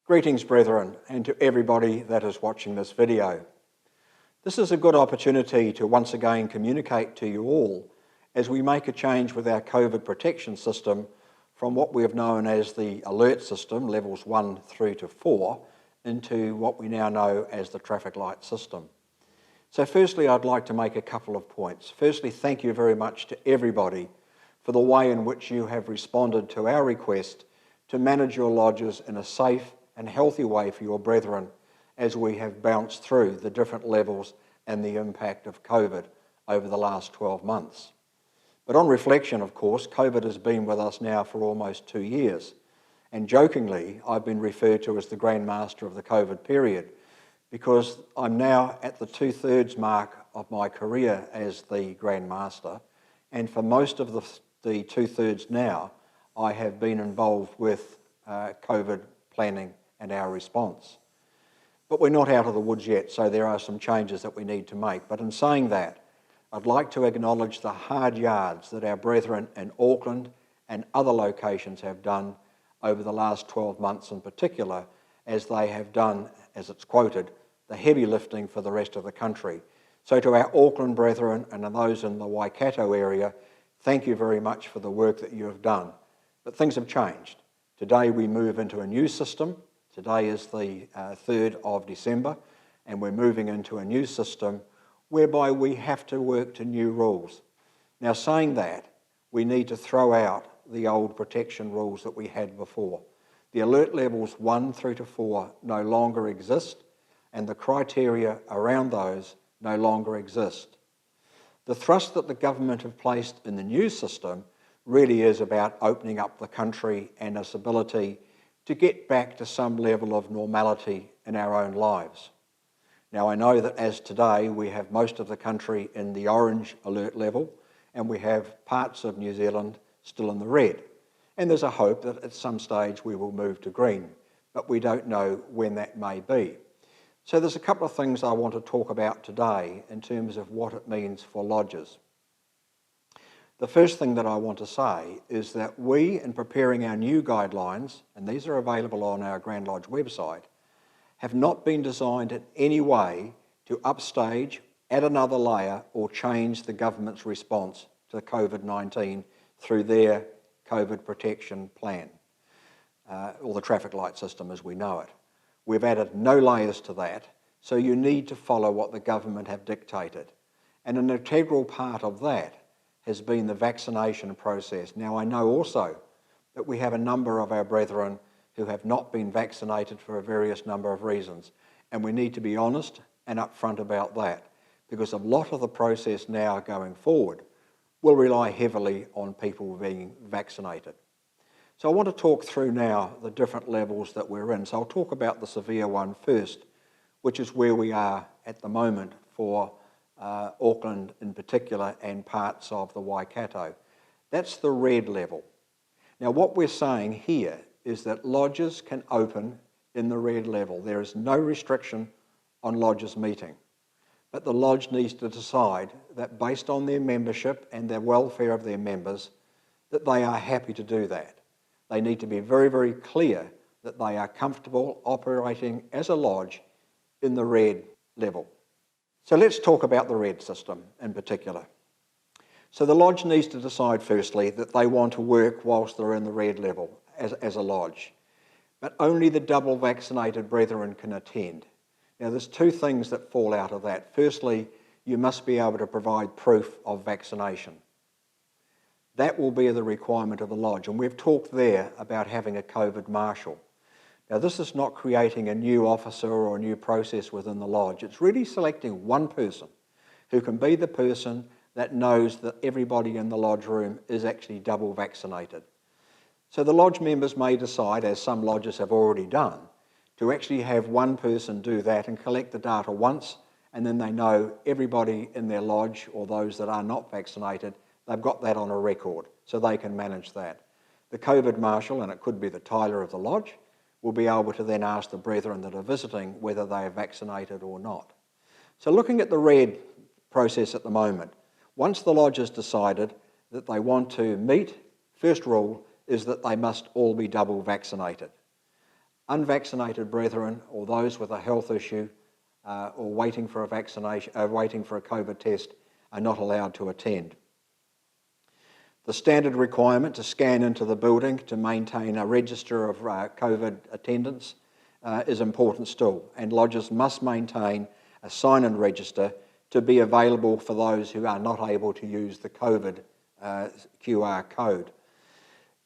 Greetings, brethren, and to everybody that is watching this video. This is a good opportunity to once again communicate to you all as we make a change with our COVID protection system from what we have known as the alert system, levels 1 through to 4, into what we now know as the traffic light system. So firstly, I'd like to make a couple of points. Firstly, thank you very much to everybody for the way in which you have responded to our request to manage your lodges in a safe and healthy way for your brethren as we have bounced through the different levels and the impact of COVID over the last 12 months. But on reflection, of course, COVID has been with us now for almost 2 years. And jokingly, I've been referred to as the Grand Master of the COVID period because I'm now at the 2/3 mark of my career as the Grand Master. And for most of the 2/3 now, I have been involved with COVID planning and our response. But we're not out of the woods yet, so there are some changes that we need to make. But in saying that, I'd like to acknowledge the hard yards that our brethren in Auckland and other locations have done over the last 12 months in particular, as they have done, as it's quoted, the heavy lifting for the rest of the country. So to our Auckland brethren and those in the Waikato area, thank you very much for the work that you have done. But things have changed. Today we move into a new system. Today is the 3rd of December, and we're moving into a new system whereby we have to work to new rules. Now, saying that, we need to throw out the old protection rules that we had before. The alert levels 1 through to 4 no longer exist, and the criteria around those no longer exist. The thrust that the government have placed in the new system really is about opening up the country and its ability to get back to some level of normality in our own lives. Now, I know that as today we have most of the country in the orange alert level and we have parts of New Zealand still in the red. And there's a hope that at some stage we will move to green, but we don't know when that may be. So there's a couple of things I want to talk about today in terms of what it means for lodges. The first thing that I want to say is that we, in preparing our new guidelines, and these are available on our Grand Lodge website, have not been designed in any way to upstage, add another layer, or change the government's response to COVID-19 through their COVID protection plan, or the traffic light system as we know it. We've added no layers to that, so you need to follow what the government have dictated. And an integral part of that has been the vaccination process. Now, I know also that we have a number of our brethren who have not been vaccinated for a various number of reasons, and we need to be honest and upfront about that, because a lot of the process now going forward will rely heavily on people being vaccinated. So I want to talk through now the different levels that we're in. So I'll talk about the severe one first, which is where we are at the moment for Auckland in particular and parts of the Waikato. That's the red level. Now what we're saying here is that lodges can open in the red level. There is no restriction on lodges meeting, but the lodge needs to decide that based on their membership and the welfare of their members, that they are happy to do that. They need to be very, very clear that they are comfortable operating as a lodge in the red level. So let's talk about the red system in particular. So the lodge needs to decide firstly that they want to work whilst they're in the red level as a lodge, but only the double vaccinated brethren can attend. Now there's two things that fall out of that. Firstly, you must be able to provide proof of vaccination. That will be the requirement of the lodge, and we've talked there about having a COVID marshal. Now this is not creating a new officer or a new process within the lodge. It's really selecting one person who can be the person that knows that everybody in the lodge room is actually double vaccinated. So the lodge members may decide, as some lodges have already done, to actually have one person do that and collect the data once, and then they know everybody in their lodge, or those that are not vaccinated, they've got that on a record, so they can manage that. The COVID marshal, and it could be the Tyler of the lodge, will be able to then ask the brethren that are visiting whether they are vaccinated or not. So looking at the red process at the moment, once the lodge has decided that they want to meet, first rule is that they must all be double vaccinated. Unvaccinated brethren or those with a health issue or waiting for a COVID test are not allowed to attend. The standard requirement to scan into the building to maintain a register of COVID attendance is important still, and lodges must maintain a sign-in register to be available for those who are not able to use the COVID QR code.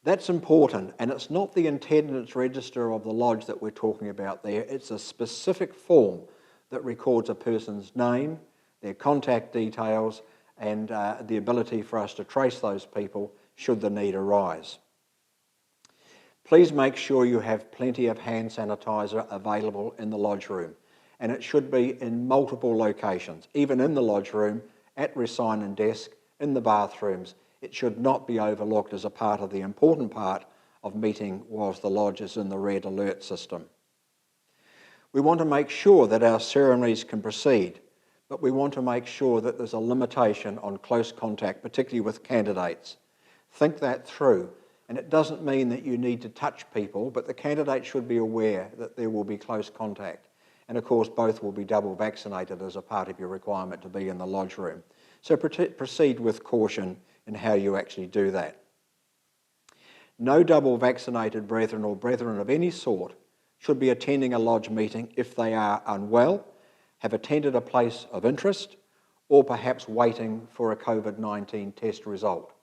That's important, and it's not the attendance register of the lodge that we're talking about there. It's a specific form that records a person's name, their contact details, and the ability for us to trace those people should the need arise. Please make sure you have plenty of hand sanitizer available in the lodge room, and it should be in multiple locations, even in the lodge room, at sign-in desk, in the bathrooms. It should not be overlooked as a part of the important part of meeting whilst the lodge is in the red alert system. We want to make sure that our ceremonies can proceed, but we want to make sure that there's a limitation on close contact, particularly with candidates. Think that through, and it doesn't mean that you need to touch people, but the candidate should be aware that there will be close contact. And of course, both will be double vaccinated as a part of your requirement to be in the lodge room. So proceed with caution in how you actually do that. No double vaccinated brethren or brethren of any sort should be attending a lodge meeting if they are unwell, have attended a place of interest, or perhaps waiting for a COVID-19 test result.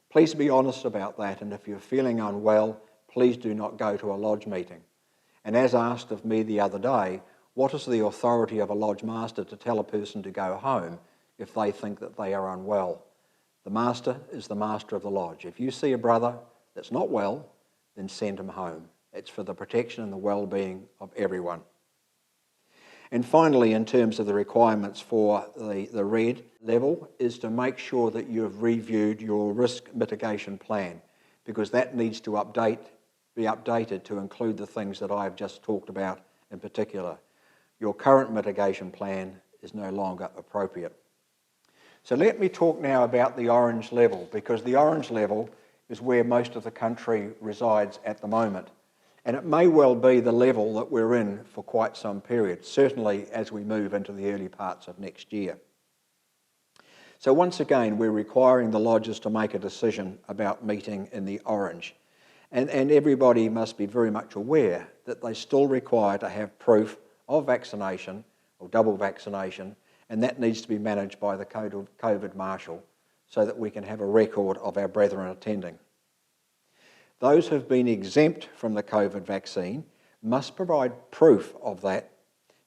Please be honest about that, and if you're feeling unwell, please do not go to a lodge meeting. And as asked of me the other day, what is the authority of a lodge master to tell a person to go home if they think that they are unwell? The master is the master of the lodge. If you see a brother that's not well, then send him home. It's for the protection and the well-being of everyone. And finally, in terms of the requirements for the red level, is to make sure that you have reviewed your risk mitigation plan, because that needs to be updated to include the things that I've just talked about in particular. Your current mitigation plan is no longer appropriate. So let me talk now about the orange level, because the orange level is where most of the country resides at the moment. And it may well be the level that we're in for quite some period, certainly as we move into the early parts of next year. So once again, we're requiring the lodges to make a decision about meeting in the orange. And everybody must be very much aware that they still require to have proof of vaccination or double vaccination, and that needs to be managed by the COVID Marshal so that we can have a record of our brethren attending. Those who have been exempt from the COVID vaccine must provide proof of that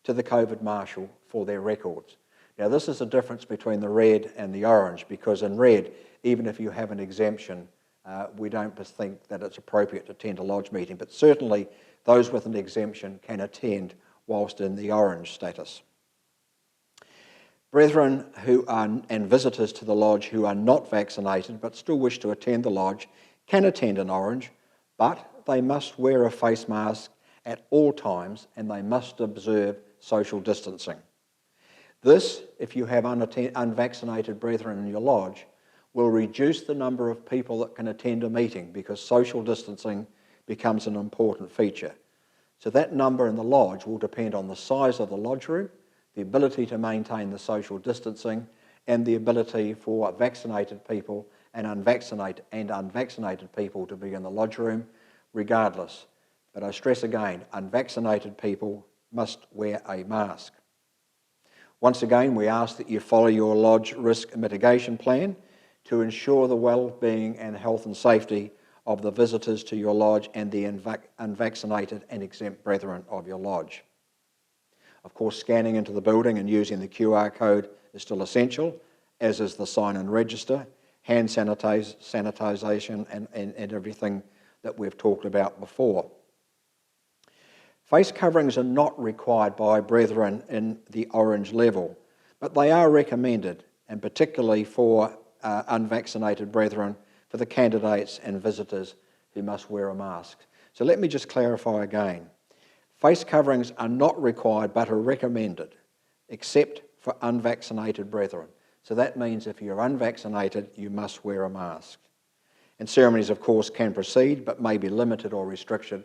to the COVID Marshal for their records. Now, this is the difference between the red and the orange, because in red, even if you have an exemption, we don't think that it's appropriate to attend a lodge meeting, but certainly those with an exemption can attend whilst in the orange status. Brethren and visitors to the lodge who are not vaccinated but still wish to attend the lodge can attend in orange, but they must wear a face mask at all times and they must observe social distancing. This, if you have unvaccinated brethren in your lodge, will reduce the number of people that can attend a meeting because social distancing becomes an important feature. So that number in the lodge will depend on the size of the lodge room, the ability to maintain the social distancing, and the ability for vaccinated people and unvaccinated people to be in the lodge room regardless. But I stress again, unvaccinated people must wear a mask. Once again, we ask that you follow your lodge risk mitigation plan to ensure the well-being and health and safety of the visitors to your lodge and the unvaccinated and exempt brethren of your lodge. Of course, scanning into the building and using the QR code is still essential, as is the sign-in register, hand sanitisation and everything that we've talked about before. Face coverings are not required by brethren in the orange level, but they are recommended, and particularly for unvaccinated brethren, for the candidates and visitors who must wear a mask. So let me just clarify again. Face coverings are not required but are recommended, except for unvaccinated brethren. So that means if you're unvaccinated, you must wear a mask. And ceremonies, of course, can proceed but may be limited or restricted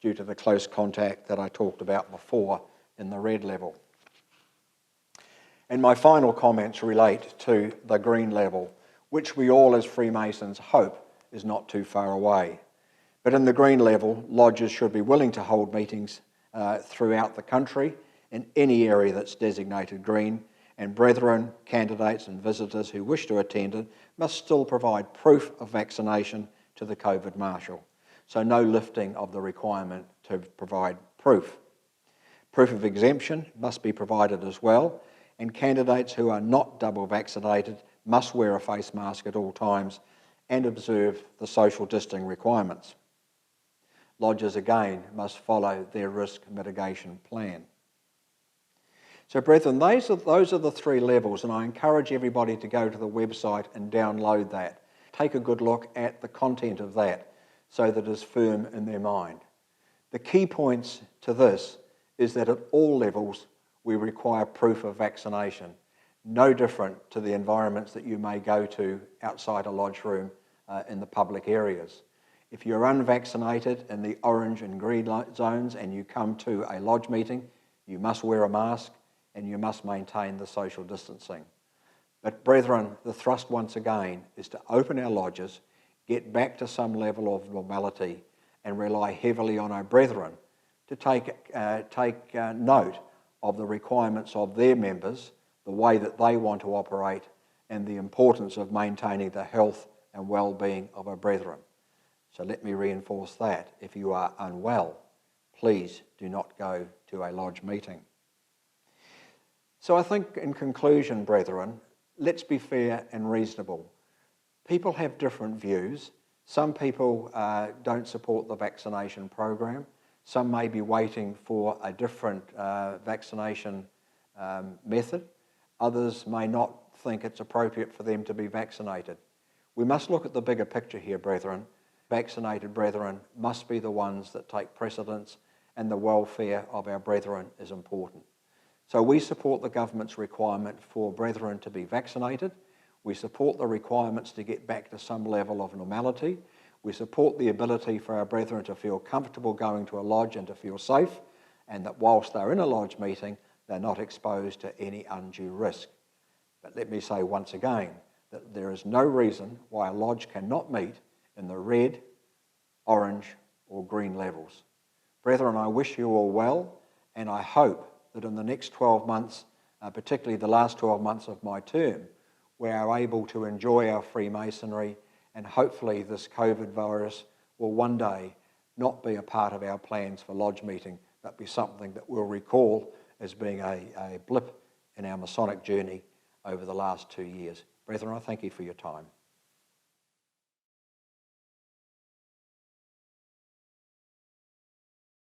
due to the close contact that I talked about before in the red level. And my final comments relate to the green level, which we all as Freemasons hope is not too far away. But in the green level, lodges should be willing to hold meetings throughout the country in any area that's designated green, and brethren, candidates and visitors who wish to attend it must still provide proof of vaccination to the COVID marshal. So no lifting of the requirement to provide proof. Proof of exemption must be provided as well, and candidates who are not double vaccinated must wear a face mask at all times and observe the social distancing requirements. Lodges again must follow their risk mitigation plan. So brethren, those are the three levels, and I encourage everybody to go to the website and download that. Take a good look at the content of that so that it is firm in their mind. The key points to this is that at all levels we require proof of vaccination, no different to the environments that you may go to outside a lodge room in the public areas. If you're unvaccinated in the orange and green zones and you come to a lodge meeting, you must wear a mask and you must maintain the social distancing. But brethren, the thrust once again is to open our lodges, get back to some level of normality and rely heavily on our brethren to take note of the requirements of their members, the way that they want to operate, and the importance of maintaining the health and well-being of our brethren. So let me reinforce that. If you are unwell, please do not go to a lodge meeting. So I think in conclusion, brethren, let's be fair and reasonable. People have different views. Some people don't support the vaccination program. Some may be waiting for a different vaccination method. Others may not think it's appropriate for them to be vaccinated. We must look at the bigger picture here, brethren. Vaccinated brethren must be the ones that take precedence, and the welfare of our brethren is important. So we support the government's requirement for brethren to be vaccinated. We support the requirements to get back to some level of normality. We support the ability for our brethren to feel comfortable going to a lodge and to feel safe, and that whilst they're in a lodge meeting, they're not exposed to any undue risk. But let me say once again that there is no reason why a lodge cannot meet in the red, orange or green levels. Brethren, I wish you all well, and I hope that in the next 12 months, particularly the last 12 months of my term, we are able to enjoy our Freemasonry, and hopefully this COVID virus will one day not be a part of our plans for lodge meeting, but be something that we'll recall as being a blip in our Masonic journey over the last 2 years. Brethren, I thank you for your time.